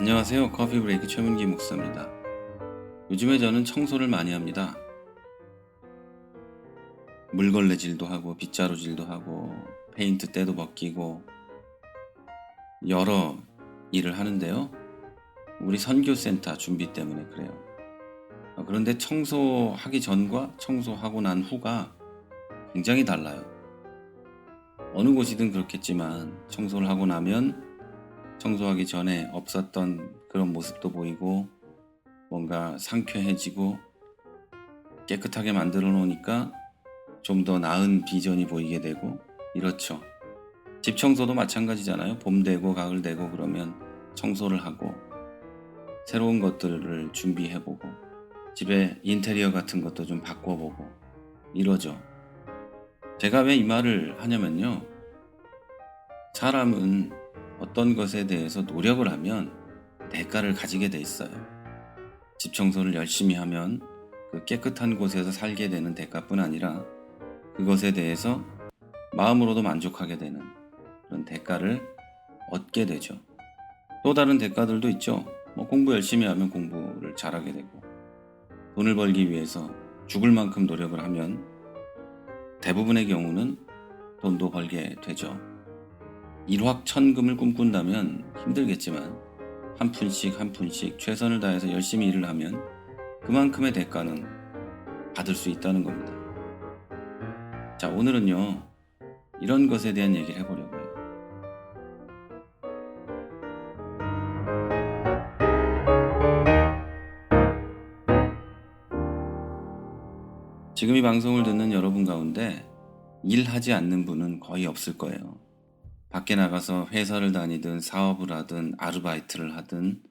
안녕하세요. 커피 브레이크 최문기 목사입니다. 요즘에 저는 청소를 많이 합니다. 물걸레질도 하고 빗자루질도 하고 페인트 때도 벗기고 여러 일을 하는데요. 우리 선교센터 준비 때문에 그래요. 그런데 청소하기 전과 청소하고 난 후가 굉장히 달라요. 어느 곳이든 그렇겠지만 청소를 하고 나면 청소하기 전에 없었던 그런 모습도 보이고 뭔가 상쾌해지고 깨끗하게 만들어 놓으니까 좀 더 나은 비전이 보이게 되고 이렇죠. 집 청소도 마찬가지잖아요. 봄 되고 가을 되고 그러면 청소를 하고 새로운 것들을 준비해보고 집에 인테리어 같은 것도 좀 바꿔보고 이러죠. 제가 왜 이 말을 하냐면요. 사람은 어떤 것에 대해서 노력을 하면 대가를 가지게 돼 있어요. 집 청소를 열심히 하면 그 깨끗한 곳에서 살게 되는 대가뿐 아니라 그것에 대해서 마음으로도 만족하게 되는 그런 대가를 얻게 되죠. 또 다른 대가들도 있죠. 공부 열심히 하면 공부를 잘하게 되고 돈을 벌기 위해서 죽을 만큼 노력을 하면 대부분의 경우는 돈도 벌게 되죠. 일확천금을 꿈꾼다면 힘들겠지만 한 푼씩 한 푼씩 최선을 다해서 열심히 일을 하면 그만큼의 대가는 받을 수 있다는 겁니다. 자, 오늘은요. 이런 것에 대한 얘기를 해보려고요. 지금 이 방송을 듣는 여러분 가운데 일하지 않는 분은 거의 없을 거예요. 밖에 나가서 회사를 다니든 사업을 하든 아르바이트를 하든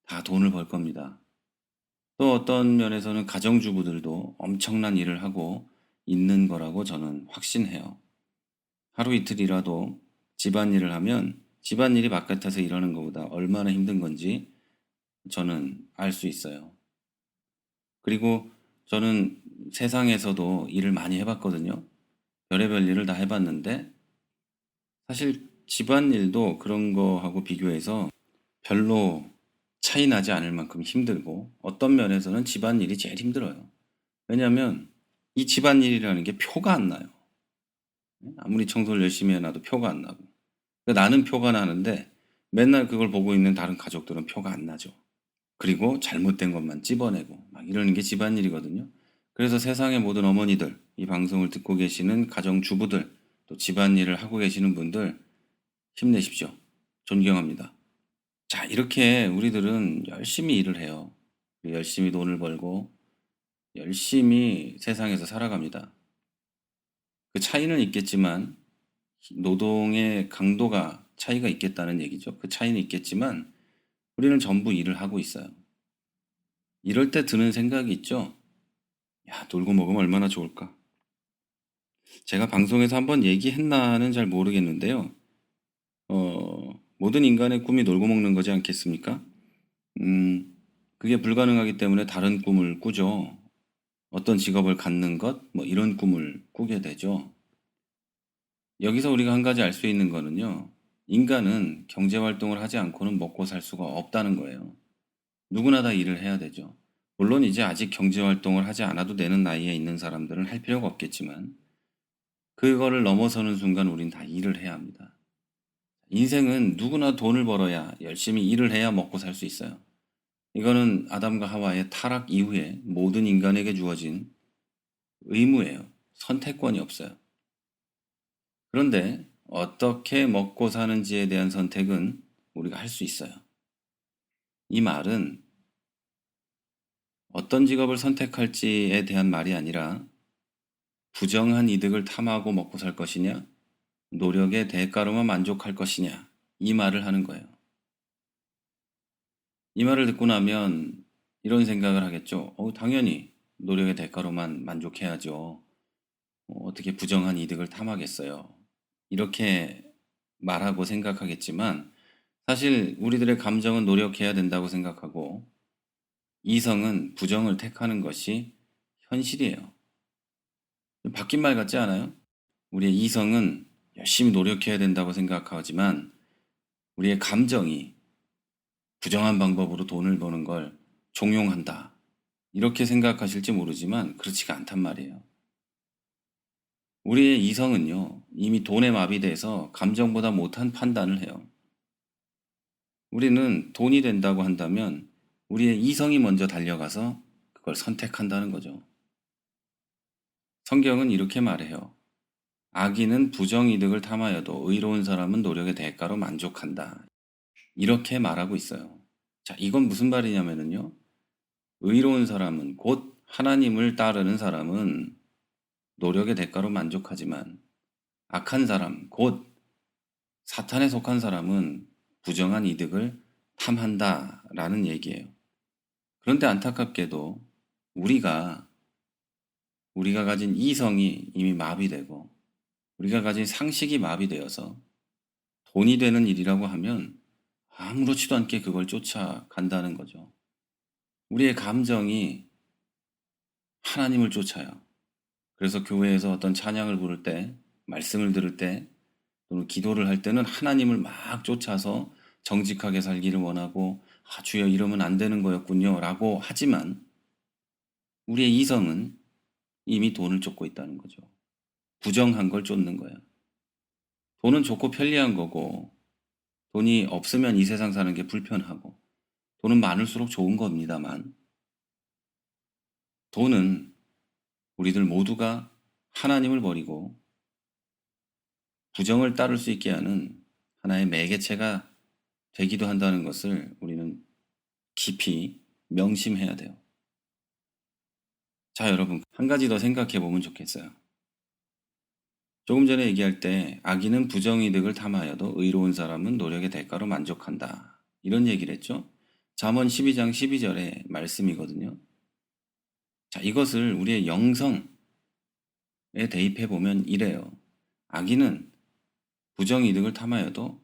다 돈을 벌 겁니다. 또 어떤 면에서는 가정주부들도 엄청난 일을 하고 있는 거라고 저는 확신해요. 하루 이틀이라도 집안일을 하면 집안일이 바깥에서 일하는 것보다 얼마나 힘든 건지 저는 알 수 있어요. 그리고 저는 세상에서도 일을 많이 해봤거든요. 별의별 일을 다 해봤는데 사실 집안일도 그런 거하고 비교해서 별로 차이 나지 않을 만큼 힘들고 어떤 면에서는 집안일이 제일 힘들어요. 왜냐하면 이 집안일이라는 게 표가 안 나요. 아무리 청소를 열심히 해놔도 표가 안 나고 나는 표가 나는데 맨날 그걸 보고 있는 다른 가족들은 표가 안 나죠. 그리고 잘못된 것만 찝어내고 막 이러는 게 집안일이거든요. 그래서 세상의 모든 어머니들, 이 방송을 듣고 계시는 가정주부들, 또 집안일을 하고 계시는 분들 힘내십시오. 존경합니다. 자, 이렇게 우리들은 열심히 일을 해요. 열심히 돈을 벌고 열심히 세상에서 살아갑니다. 그 차이는 있겠지만 노동의 강도가 차이가 있겠다는 얘기죠. 그 차이는 있겠지만 우리는 전부 일을 하고 있어요. 이럴 때 드는 생각이 있죠. 야, 놀고 먹으면 얼마나 좋을까? 제가 방송에서 한번 얘기했나는 잘 모르겠는데요. 모든 인간의 꿈이 놀고 먹는 거지 않겠습니까? 그게 불가능하기 때문에 다른 꿈을 꾸죠. 어떤 직업을 갖는 것, 이런 꿈을 꾸게 되죠. 여기서 우리가 한 가지 알 수 있는 거는요. 인간은 경제 활동을 하지 않고는 먹고 살 수가 없다는 거예요. 누구나 다 일을 해야 되죠. 물론 이제 아직 경제 활동을 하지 않아도 되는 나이에 있는 사람들은 할 필요가 없겠지만 그거를 넘어서는 순간 우린 다 일을 해야 합니다. 인생은 누구나 돈을 벌어야 열심히 일을 해야 먹고 살 수 있어요. 이거는 아담과 하와의 타락 이후에 모든 인간에게 주어진 의무예요. 선택권이 없어요. 그런데 어떻게 먹고 사는지에 대한 선택은 우리가 할 수 있어요. 이 말은 어떤 직업을 선택할지에 대한 말이 아니라 부정한 이득을 탐하고 먹고 살 것이냐, 노력의 대가로만 만족할 것이냐, 이 말을 하는 거예요. 이 말을 듣고 나면 이런 생각을 하겠죠. 당연히 노력의 대가로만 만족해야죠. 어떻게 부정한 이득을 탐하겠어요. 이렇게 말하고 생각하겠지만 사실 우리들의 감정은 노력해야 된다고 생각하고 이성은 부정을 택하는 것이 현실이에요. 바뀐 말 같지 않아요? 우리의 이성은 열심히 노력해야 된다고 생각하지만 우리의 감정이 부정한 방법으로 돈을 버는 걸 종용한다. 이렇게 생각하실지 모르지만 그렇지가 않단 말이에요. 우리의 이성은요, 이미 돈에 마비돼서 감정보다 못한 판단을 해요. 우리는 돈이 된다고 한다면 우리의 이성이 먼저 달려가서 그걸 선택한다는 거죠. 성경은 이렇게 말해요. 악인은 부정이득을 탐하여도 의로운 사람은 노력의 대가로 만족한다. 이렇게 말하고 있어요. 자, 이건 무슨 말이냐면요. 의로운 사람은 곧 하나님을 따르는 사람은 노력의 대가로 만족하지만 악한 사람, 곧 사탄에 속한 사람은 부정한 이득을 탐한다라는 얘기예요. 그런데 안타깝게도 우리가 가진 이성이 이미 마비되고 우리가 가진 상식이 마비되어서 돈이 되는 일이라고 하면 아무렇지도 않게 그걸 쫓아간다는 거죠. 우리의 감정이 하나님을 쫓아요. 그래서 교회에서 어떤 찬양을 부를 때, 말씀을 들을 때, 또는 기도를 할 때는 하나님을 막 쫓아서 정직하게 살기를 원하고, 아, 주여 이러면 안 되는 거였군요. 라고 하지만, 우리의 이성은 이미 돈을 쫓고 있다는 거죠. 부정한 걸 쫓는 거예요. 돈은 좋고 편리한 거고, 돈이 없으면 이 세상 사는 게 불편하고, 돈은 많을수록 좋은 겁니다만, 돈은 우리들 모두가 하나님을 버리고 부정을 따를 수 있게 하는 하나의 매개체가 되기도 한다는 것을 우리는 깊이 명심해야 돼요. 자, 여러분, 한 가지 더 생각해 보면 좋겠어요. 조금 전에 얘기할 때 악인은 부정이득을 탐하여도 의로운 사람은 노력의 대가로 만족한다. 이런 얘기를 했죠. 잠언 12장 12절의 말씀이거든요. 자, 이것을 우리의 영성에 대입해 보면 이래요. 악인은 부정이득을 탐하여도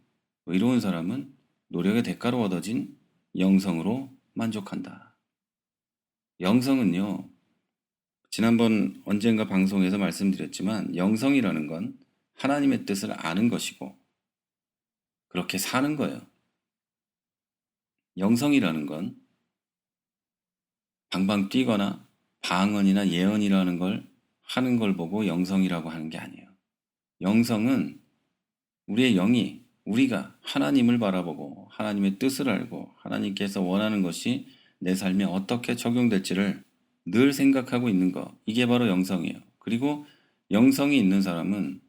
의로운 사람은 노력의 대가로 얻어진 영성으로 만족한다. 영성은요, 지난번 언젠가 방송에서 말씀드렸지만 영성이라는 건 하나님의 뜻을 아는 것이고 그렇게 사는 거예요. 영성이라는 건 방방 뛰거나 방언이나 예언이라는 걸 하는 걸 보고 영성이라고 하는 게 아니에요. 영성은 우리의 영이 우리가 하나님을 바라보고 하나님의 뜻을 알고 하나님께서 원하는 것이 내 삶에 어떻게 적용될지를 늘 생각하고 있는 것. 이게 바로 영성이에요. 그리고 영성이 있는 사람은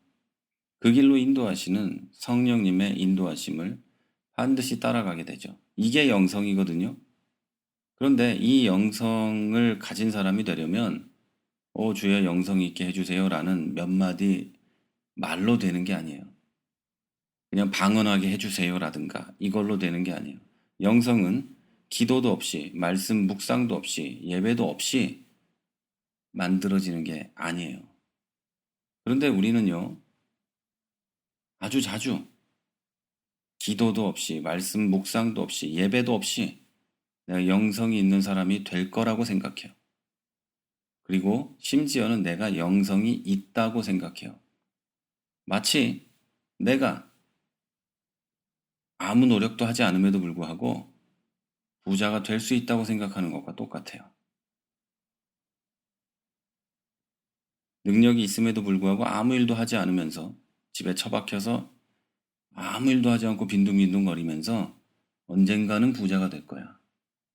그 길로 인도하시는 성령님의 인도하심을 반드시 따라가게 되죠. 이게 영성이거든요. 그런데 이 영성을 가진 사람이 되려면 주여 영성 있게 해주세요 라는 몇 마디 말로 되는 게 아니에요. 그냥 방언하게 해주세요 라든가 이걸로 되는 게 아니에요. 영성은 기도도 없이 말씀 묵상도 없이 예배도 없이 만들어지는 게 아니에요. 그런데 우리는요, 아주 자주 기도도 없이 말씀 묵상도 없이 예배도 없이 내가 영성이 있는 사람이 될 거라고 생각해요. 그리고 심지어는 내가 영성이 있다고 생각해요. 마치 내가 아무 노력도 하지 않음에도 불구하고 부자가 될 수 있다고 생각하는 것과 똑같아요. 능력이 있음에도 불구하고 아무 일도 하지 않으면서 집에 처박혀서 아무 일도 하지 않고 빈둥빈둥거리면서 언젠가는 부자가 될 거야.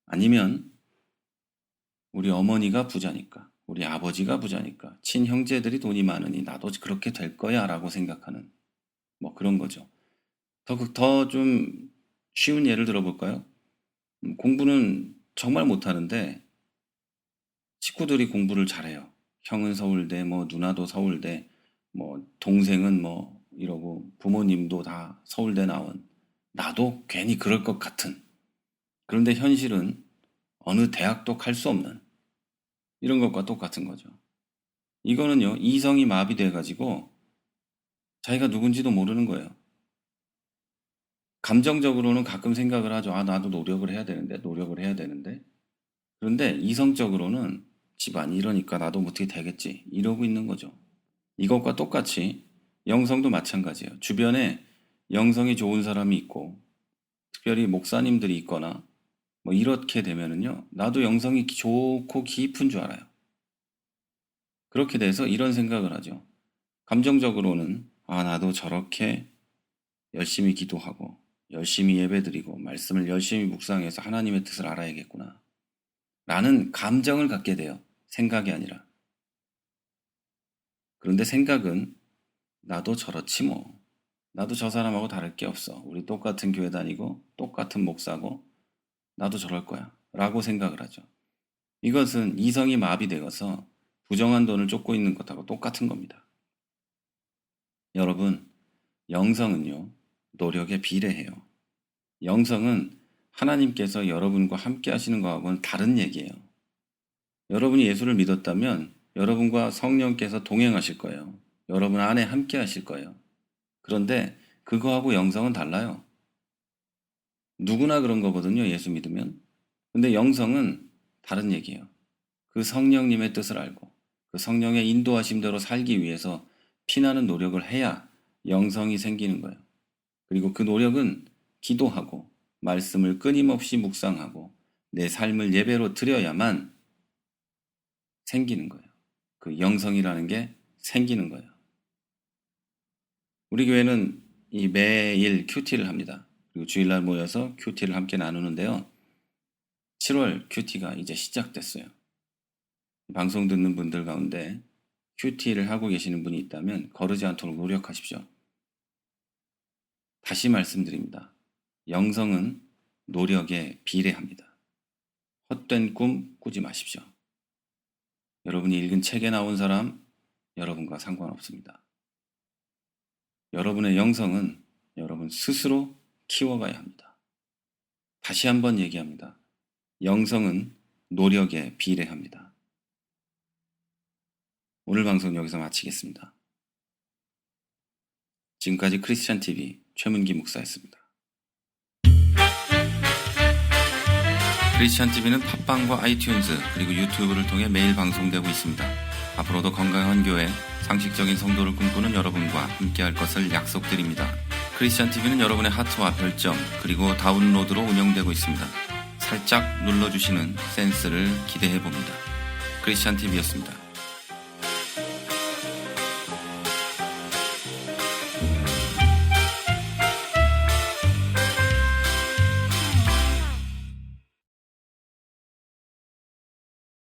아니면 우리 어머니가 부자니까, 우리 아버지가 부자니까, 친형제들이 돈이 많으니 나도 그렇게 될 거야 라고 생각하는 뭐 그런 거죠. 더 좀 쉬운 예를 들어볼까요? 공부는 정말 못하는데 친구들이 공부를 잘해요. 형은 서울대, 뭐 누나도 서울대, 뭐 동생은 뭐 이러고 부모님도 다 서울대 나온 나도 괜히 그럴 것 같은 그런데 현실은 어느 대학도 갈 수 없는 이런 것과 똑같은 거죠. 이거는요, 이성이 마비돼 가지고 자기가 누군지도 모르는 거예요. 감정적으로는 가끔 생각을 하죠. 아, 나도 노력을 해야 되는데, 노력을 해야 되는데. 그런데 이성적으로는 집안이 이러니까 나도 어떻게 되겠지. 이러고 있는 거죠. 이것과 똑같이 영성도 마찬가지예요. 주변에 영성이 좋은 사람이 있고, 특별히 목사님들이 있거나 뭐 이렇게 되면은요, 나도 영성이 좋고 깊은 줄 알아요. 그렇게 돼서 이런 생각을 하죠. 감정적으로는 나도 저렇게 열심히 기도하고 열심히 예배드리고 말씀을 열심히 묵상해서 하나님의 뜻을 알아야겠구나 라는 감정을 갖게 돼요. 생각이 아니라. 그런데 생각은 나도 저렇지 뭐. 나도 저 사람하고 다를 게 없어. 우리 똑같은 교회 다니고 똑같은 목사고 나도 저럴 거야 라고 생각을 하죠. 이것은 이성이 마비되어서 부정한 돈을 쫓고 있는 것하고 똑같은 겁니다. 여러분, 영성은요, 노력에 비례해요. 영성은 하나님께서 여러분과 함께 하시는 것하고는 다른 얘기예요. 여러분이 예수를 믿었다면 여러분과 성령께서 동행하실 거예요. 여러분 안에 함께 하실 거예요. 그런데 그거하고 영성은 달라요. 누구나 그런 거거든요, 예수 믿으면. 근데 영성은 다른 얘기예요. 그 성령님의 뜻을 알고 그 성령의 인도하심대로 살기 위해서 피나는 노력을 해야 영성이 생기는 거예요. 그리고 그 노력은 기도하고 말씀을 끊임없이 묵상하고 내 삶을 예배로 드려야만 생기는 거예요. 그 영성이라는 게 생기는 거예요. 우리 교회는 이 매일 큐티를 합니다. 그리고 주일날 모여서 큐티를 함께 나누는데요. 7월 큐티가 이제 시작됐어요. 방송 듣는 분들 가운데 큐티를 하고 계시는 분이 있다면 거르지 않도록 노력하십시오. 다시 말씀드립니다. 영성은 노력에 비례합니다. 헛된 꿈 꾸지 마십시오. 여러분이 읽은 책에 나온 사람, 여러분과 상관없습니다. 여러분의 영성은 여러분 스스로 키워가야 합니다. 다시 한번 얘기합니다. 영성은 노력에 비례합니다. 오늘 방송 여기서 마치겠습니다. 지금까지 크리스찬 TV 최문기 목사였습니다. 크리스찬 TV는 팟빵과 아이튠즈 그리고 유튜브를 통해 매일 방송되고 있습니다. 앞으로도 건강한 교회, 상식적인 성도를 꿈꾸는 여러분과 함께할 것을 약속드립니다. 크리스찬 TV는 여러분의 하트와 별점 그리고 다운로드로 운영되고 있습니다. 살짝 눌러주시는 센스를 기대해봅니다. 크리스찬 TV였습니다.